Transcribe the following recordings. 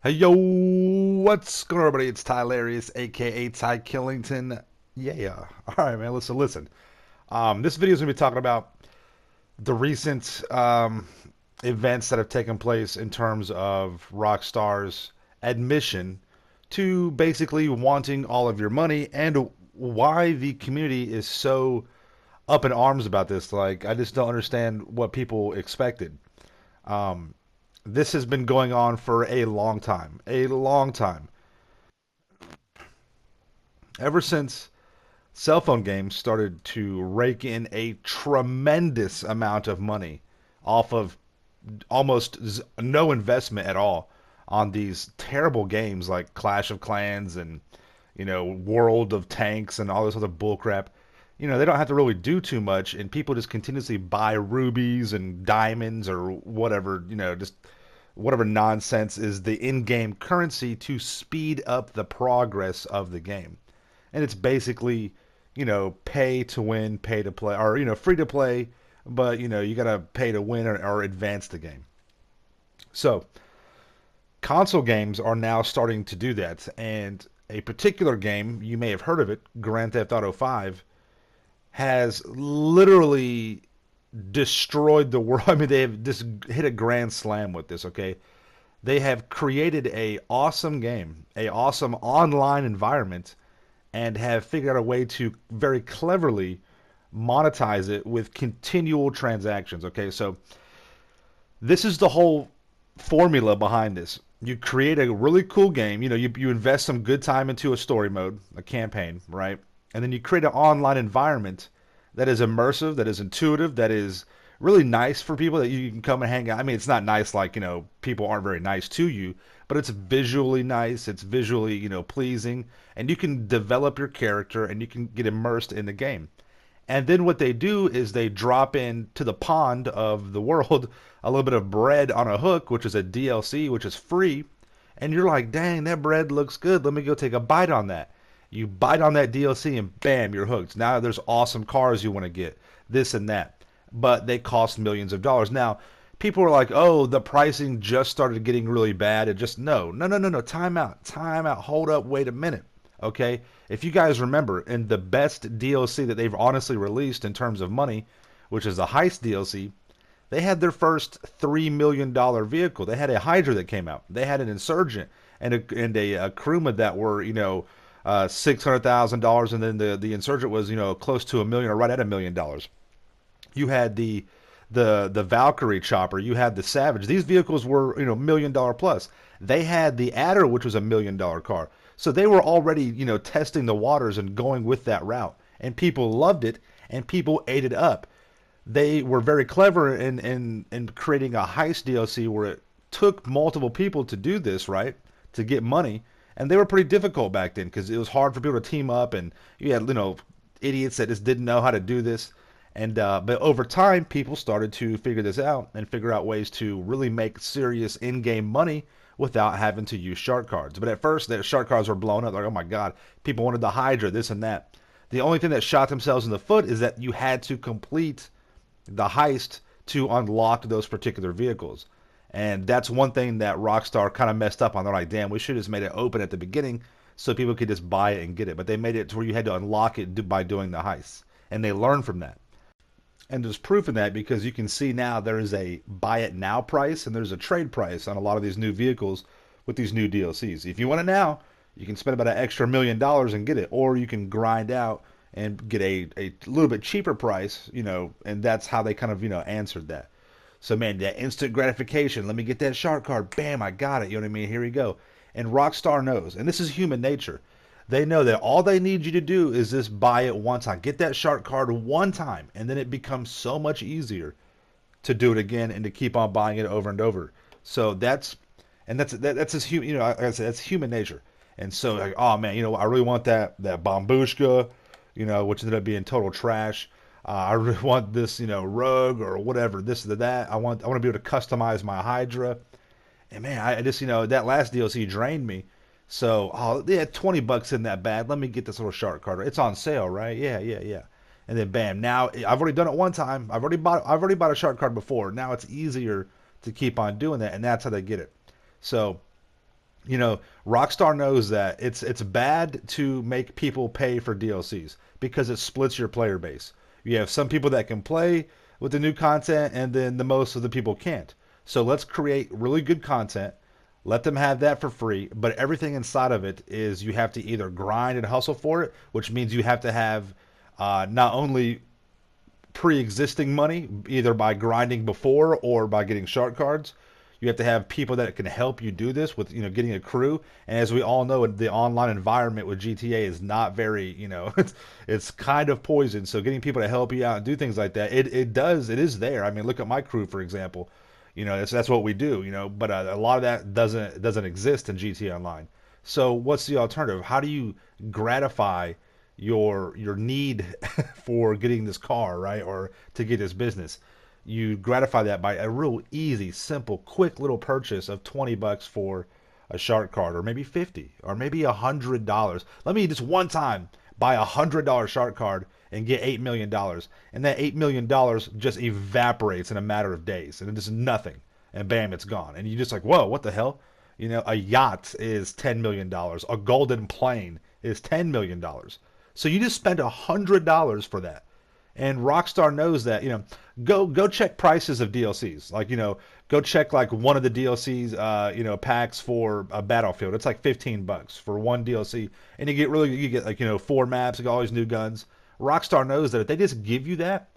Hey yo, what's going on, everybody? It's Tylarius, aka Ty Killington. Yeah. Alright, man, listen. This video is gonna be talking about the recent events that have taken place in terms of Rockstar's admission to basically wanting all of your money and why the community is so up in arms about this. Like, I just don't understand what people expected. Um, this has been going on for a long time. A long time. Ever since cell phone games started to rake in a tremendous amount of money off of almost no investment at all on these terrible games like Clash of Clans and World of Tanks and all this other bullcrap. They don't have to really do too much, and people just continuously buy rubies and diamonds or whatever, just whatever nonsense is the in-game currency to speed up the progress of the game. And it's basically, pay to win, pay to play, or free to play, but you gotta pay to win or advance the game. So console games are now starting to do that, and a particular game you may have heard of it, Grand Theft Auto 5, has literally destroyed the world. I mean, they have just hit a grand slam with this. Okay, they have created a awesome game, a awesome online environment, and have figured out a way to very cleverly monetize it with continual transactions. Okay, so this is the whole formula behind this. You create a really cool game, you invest some good time into a story mode, a campaign, right? And then you create an online environment that is immersive, that is intuitive, that is really nice for people that you can come and hang out. I mean, it's not nice like, people aren't very nice to you, but it's visually nice, it's visually, pleasing, and you can develop your character and you can get immersed in the game. And then what they do is they drop in to the pond of the world a little bit of bread on a hook, which is a DLC, which is free. And you're like, dang, that bread looks good. Let me go take a bite on that. You bite on that DLC and bam, you're hooked. Now there's awesome cars you want to get, this and that. But they cost millions of dollars. Now, people are like, oh, the pricing just started getting really bad. It just, no. Time out. Time out. Hold up. Wait a minute. Okay? If you guys remember, in the best DLC that they've honestly released in terms of money, which is the Heist DLC, they had their first $3 million vehicle. They had a Hydra that came out. They had an Insurgent and a Kuruma that were, $600,000, and then the Insurgent was, close to a million or right at $1 million. You had the Valkyrie chopper. You had the Savage. These vehicles were $1 million plus. They had the Adder, which was $1 million car. So they were already testing the waters and going with that route, and people loved it, and people ate it up. They were very clever in creating a heist DLC where it took multiple people to do this, right, to get money, and they were pretty difficult back then because it was hard for people to team up, and you had idiots that just didn't know how to do this. And but over time, people started to figure this out and figure out ways to really make serious in-game money without having to use shark cards. But at first, the shark cards were blown up. Like, oh my God, people wanted the Hydra, this and that. The only thing that shot themselves in the foot is that you had to complete the heist to unlock those particular vehicles. And that's one thing that Rockstar kind of messed up on. They're like, damn, we should have just made it open at the beginning so people could just buy it and get it. But they made it to where you had to unlock it by doing the heists. And they learned from that. And there's proof in that because you can see now there is a buy it now price and there's a trade price on a lot of these new vehicles with these new DLCs. If you want it now, you can spend about an extra $1 million and get it, or you can grind out and get a little bit cheaper price, and that's how they kind of, answered that. So man, that instant gratification, let me get that shark card, bam, I got it, you know what I mean? Here we go. And Rockstar knows, and this is human nature. They know that all they need you to do is just buy it one time. Get that shark card one time, and then it becomes so much easier to do it again and to keep on buying it over and over. So that's just like I said, that's human nature. And so like, oh man, I really want that Bombushka, which ended up being total trash. I really want this, rug or whatever, this or that. I want to be able to customize my Hydra. And man, I just that last DLC drained me. So oh yeah, $20 in that bad. Let me get this little shark card. It's on sale, right? Yeah. And then bam, now I've already done it one time. I've already bought a shark card before. Now it's easier to keep on doing that, and that's how they get it. So You know, Rockstar knows that it's bad to make people pay for DLCs because it splits your player base. You have some people that can play with the new content, and then the most of the people can't. So let's create really good content, let them have that for free, but everything inside of it is you have to either grind and hustle for it, which means you have to have not only pre-existing money, either by grinding before or by getting shark cards. You have to have people that can help you do this with, getting a crew. And as we all know, the online environment with GTA is not very, it's kind of poison. So getting people to help you out and do things like that, it is there. I mean, look at my crew, for example. That's what we do. But a lot of that doesn't exist in GTA Online. So what's the alternative? How do you gratify your need for getting this car, right, or to get this business? You gratify that by a real easy, simple, quick little purchase of $20 for a shark card, or maybe 50, or maybe $100. Let me just one time buy $100 shark card and get $8 million, and that $8 million just evaporates in a matter of days, and it's nothing, and bam, it's gone, and you just like, whoa, what the hell? A yacht is $10 million, a golden plane is $10 million. So you just spend $100 for that. And Rockstar knows that, go check prices of DLCs. Like, go check like one of the DLCs, packs for a Battlefield. It's like $15 for one DLC, and you get like, 4 maps, you got all these new guns. Rockstar knows that if they just give you that,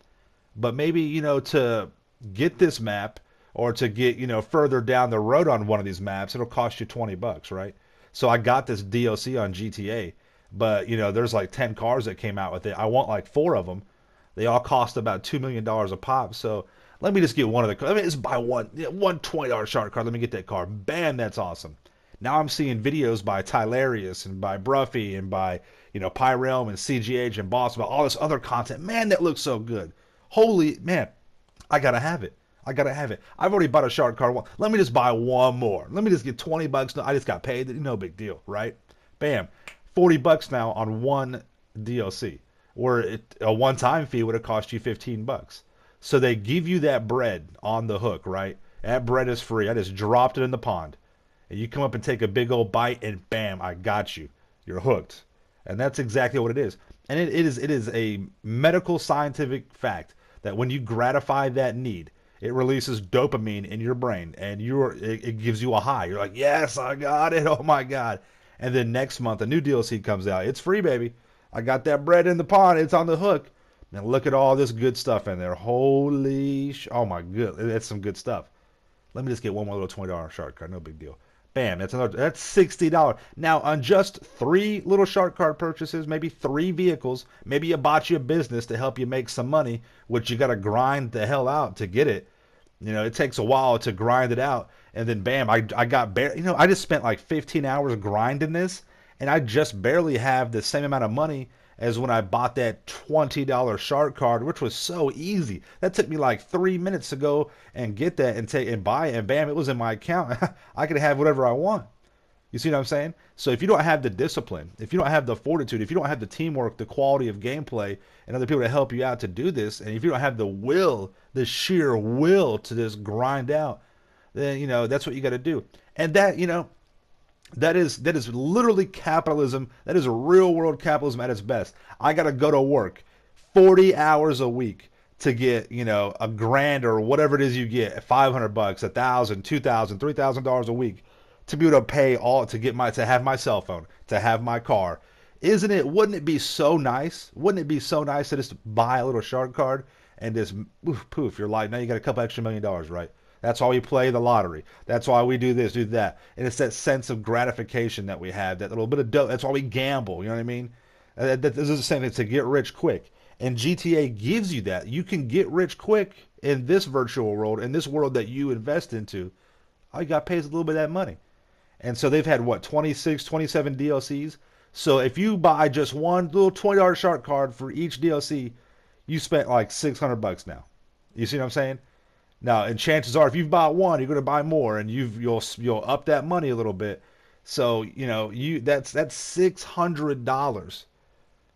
but maybe, to get this map or to get, further down the road on one of these maps, it'll cost you $20, right? So I got this DLC on GTA, but, there's like 10 cars that came out with it. I want like 4 of them. They all cost about $2 million a pop. So let me just get one of the cars. Let me just buy one $20 shark card. Let me get that car. Bam, that's awesome. Now I'm seeing videos by Tylarius and by Bruffy and by, Pyrealm and CGH and Boss about all this other content. Man, that looks so good. Holy, man, I gotta have it. I gotta have it. I've already bought a shark card. Let me just buy one more. Let me just get $20. No, I just got paid. No big deal, right? Bam. $40 now on one DLC, where a one-time fee would have cost you $15. So they give you that bread on the hook, right? That bread is free. I just dropped it in the pond. And you come up and take a big old bite, and bam, I got you. You're hooked. And that's exactly what it is. And it is a medical scientific fact that when you gratify that need, it releases dopamine in your brain, and it gives you a high. You're like, yes, I got it. Oh my God. And then next month, a new DLC comes out. It's free, baby. I got that bread in the pond. It's on the hook. And look at all this good stuff in there. Oh my good. That's some good stuff. Let me just get one more little $20 shark card. No big deal. Bam. That's $60. Now, on just 3 little shark card purchases, maybe 3 vehicles, maybe you bought you a business to help you make some money, which you got to grind the hell out to get it. It takes a while to grind it out. And then bam, I got I just spent like 15 hours grinding this, and I just barely have the same amount of money as when I bought that $20 shark card, which was so easy. That took me like 3 minutes to go and get that and buy it, and bam, it was in my account. I could have whatever I want. You see what I'm saying? So if you don't have the discipline, if you don't have the fortitude, if you don't have the teamwork, the quality of gameplay, and other people to help you out to do this, and if you don't have the will, the sheer will to just grind out, then that's what you got to do. And that is literally capitalism. That is real world capitalism at its best. I got to go to work 40 hours a week to get, a grand or whatever it is you get, $500, $1,000, $2,000, $3,000 a week to be able to pay all to have my cell phone, to have my car. Wouldn't it be so nice? Wouldn't it be so nice to just buy a little shark card and just poof, you're like, now you got a couple extra $1 million, right? That's why we play the lottery. That's why we do this, do that. And it's that sense of gratification that we have, that little bit of dope. That's why we gamble, you know what I mean? This is the same thing, to get rich quick. And GTA gives you that. You can get rich quick in this virtual world, in this world that you invest into. All you got to pay is a little bit of that money. And so they've had, 26, 27 DLCs? So if you buy just one little $20 shark card for each DLC, you spent like $600 now. You see what I'm saying? Now, and chances are, if you've bought one, you're going to buy more, and you'll up that money a little bit. So that's $600,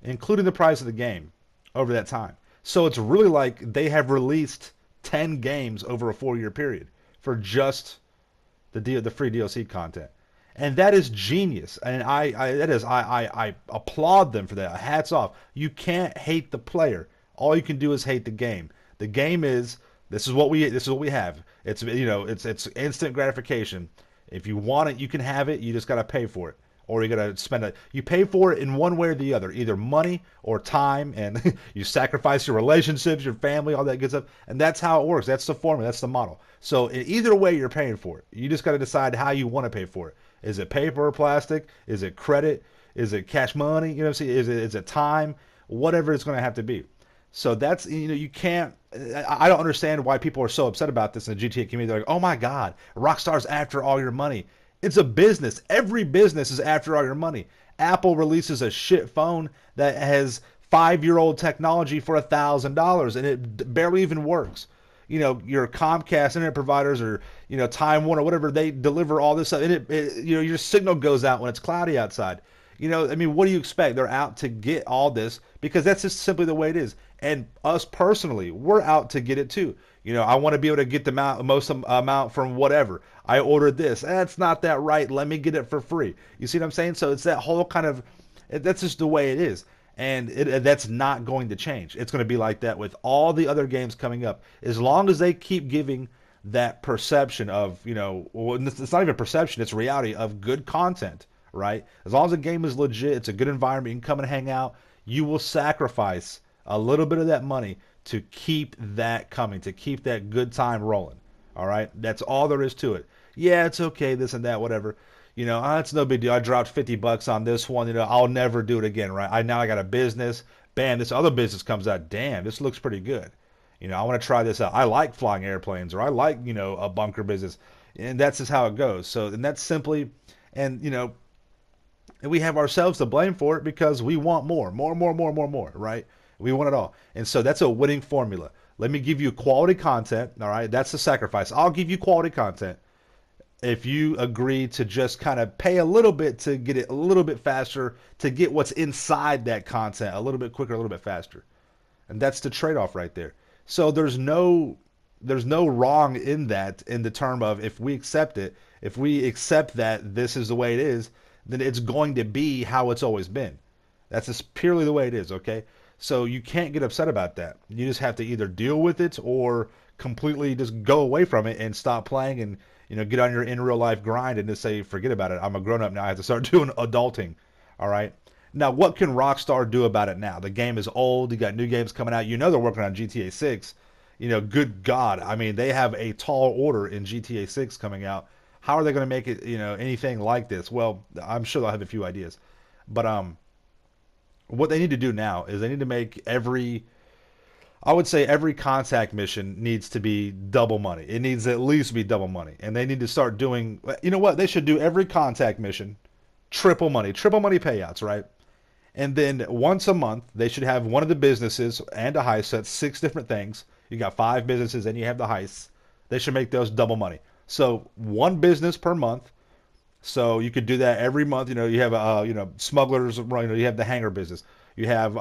including the price of the game, over that time. So it's really like they have released 10 games over a 4-year period for just the free DLC content. And that is genius. And I applaud them for that. Hats off. You can't hate the player. All you can do is hate the game. The game is this is what we have. It's it's instant gratification. If you want it, you can have it. You just gotta pay for it, or you gotta spend it. You pay for it in one way or the other, either money or time, and you sacrifice your relationships, your family, all that good stuff. And that's how it works. That's the formula. That's the model. So in either way, you're paying for it. You just gotta decide how you want to pay for it. Is it paper or plastic? Is it credit? Is it cash money? You know what I'm saying? Is it time? Whatever it's going to have to be. So that's, you can't. I don't understand why people are so upset about this in the GTA community. They're like, oh my God, Rockstar's after all your money. It's a business. Every business is after all your money. Apple releases a shit phone that has 5-year-old technology for $1,000 and it barely even works. Your Comcast internet providers or Time Warner, whatever, they deliver all this stuff, and your signal goes out when it's cloudy outside. I mean, what do you expect? They're out to get all this because that's just simply the way it is. And us personally, we're out to get it too. I want to be able to get the most amount from whatever. I ordered this. That's not that right. Let me get it for free. You see what I'm saying? So it's that whole kind of, that's just the way it is. And that's not going to change. It's going to be like that with all the other games coming up. As long as they keep giving that perception of, it's not even perception, it's reality of good content, right? As long as the game is legit, it's a good environment, you can come and hang out, you will sacrifice a little bit of that money to keep that coming, to keep that good time rolling. All right? That's all there is to it. Yeah, it's okay, this and that, whatever. It's no big deal. I dropped $50 on this one. I'll never do it again, right? I got a business. Bam, this other business comes out. Damn, this looks pretty good. I want to try this out. I like flying airplanes, or I like, a bunker business, and that's just how it goes. So, and that's simply, and and we have ourselves to blame for it because we want more, right? We want it all, and so that's a winning formula. Let me give you quality content. All right, that's the sacrifice. I'll give you quality content if you agree to just kind of pay a little bit to get it a little bit faster, to get what's inside that content a little bit quicker, a little bit faster. And that's the trade-off right there. So there's no wrong in that, in the term of, if we accept it, if we accept that this is the way it is, then it's going to be how it's always been. That's just purely the way it is, okay? So you can't get upset about that. You just have to either deal with it or completely just go away from it and stop playing and get on your in real life grind and just say, forget about it. I'm a grown up now. I have to start doing adulting. All right. Now, what can Rockstar do about it now? The game is old. You got new games coming out. They're working on GTA 6. Good God. I mean, they have a tall order in GTA 6 coming out. How are they going to make it, anything like this? Well, I'm sure they'll have a few ideas. But what they need to do now is they need to make I would say every contact mission needs to be double money. It needs to at least be double money. And they need to start doing, what? They should do every contact mission triple money payouts, right? And then once a month, they should have one of the businesses and a heist. So that's 6 different things. You got 5 businesses and you have the heists. They should make those double money. So one business per month. So you could do that every month. You have, smugglers, you have the hangar business. You have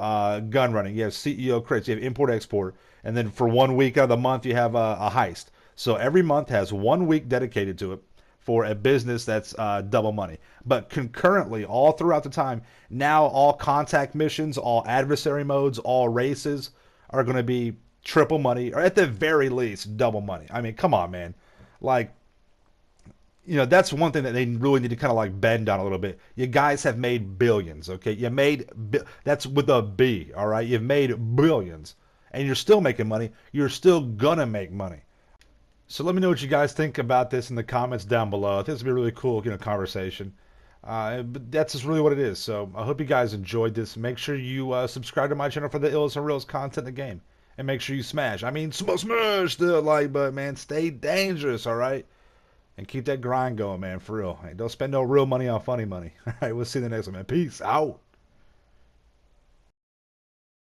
gun running. You have CEO crates. You have import-export. And then for 1 week out of the month, you have a heist. So every month has 1 week dedicated to it for a business that's double money. But concurrently, all throughout the time, now all contact missions, all adversary modes, all races are going to be triple money, or at the very least, double money. I mean, come on, man. Like, that's one thing that they really need to kind of like bend on a little bit. You guys have made billions, okay? That's with a B, all right? You've made billions, and you're still making money. You're still gonna make money. So let me know what you guys think about this in the comments down below. I think this would be a really cool, conversation. But that's just really what it is. So I hope you guys enjoyed this. Make sure you subscribe to my channel for the illest and realest content in the game, and make sure you smash the like button, man. Stay dangerous, all right? And keep that grind going, man, for real. Hey, don't spend no real money on funny money. All right, we'll see you in the next one, man. Peace out.